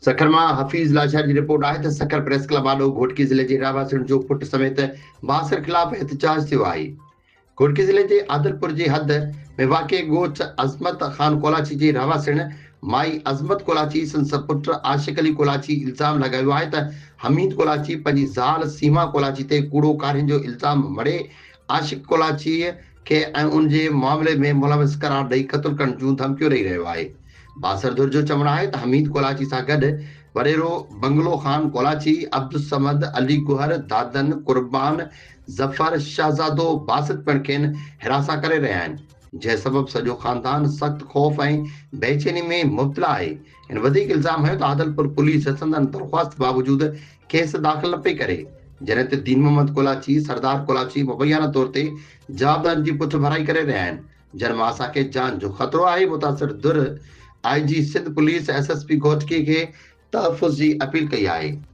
सखर मां हफीज़ लाशार की रिपोर्ट है। सखर प्रेस क्लब आडो घोटकी ज़िले के रावासिण जो पुट समेत 62 खिलाफ एहतजाज थियो आहे। घोटकी ज़िले के आदलपुर की हद में वाक़ गोच अज़मत खान कोलाची के रावासिण माई अज़मत कोलाची संस पुट आशिक अली कोलाची इल्ज़ाम लगायो आहे त हमीद कोलाची पंहिंजी ज़ाल सीमा कोलाची ते कूड़ो काढ़ण जो इल्ज़ाम मड़े आशिक कोलाची के ऐं उन जे मामले में मुलविस करार ॾेई क़त्ल करण जूं धमकियूं ॾेई रहियो आहे। बासरदुर जो चवणु आहे त हमीद कोलाची सां गॾु वॾेरो बंगलो खान कोलाची, अब्दुल समद, अली गुहर, दादन, कुर्बान, जफर, शहजादो बासित पिण खेनि हिरासा करे रहिया आहिनि, जंहिं सबबि सॼो ख़ानदान सख़्त ख़ौफ़ ऐं बेचैनी में मुब्तला आहे। इन वधीक इल्ज़ाम हयो त आदलपुर पुलिस संदन दरख़्वास्त बावजूदि केस दाख़िल न पई करे, जॾहिं त दीन मोहम्मद कोलाची, सरदार कोलाची मुबैयाना तौर ते जवाबदारनि जी पुठ भराई करे रहिया आहिनि, जिन मां असांखे जान जो ख़तरो आहे। मुतासिर दुर IG Sindh police SSP Ghotki के तहफ़ुज़ की अपील कई आहे।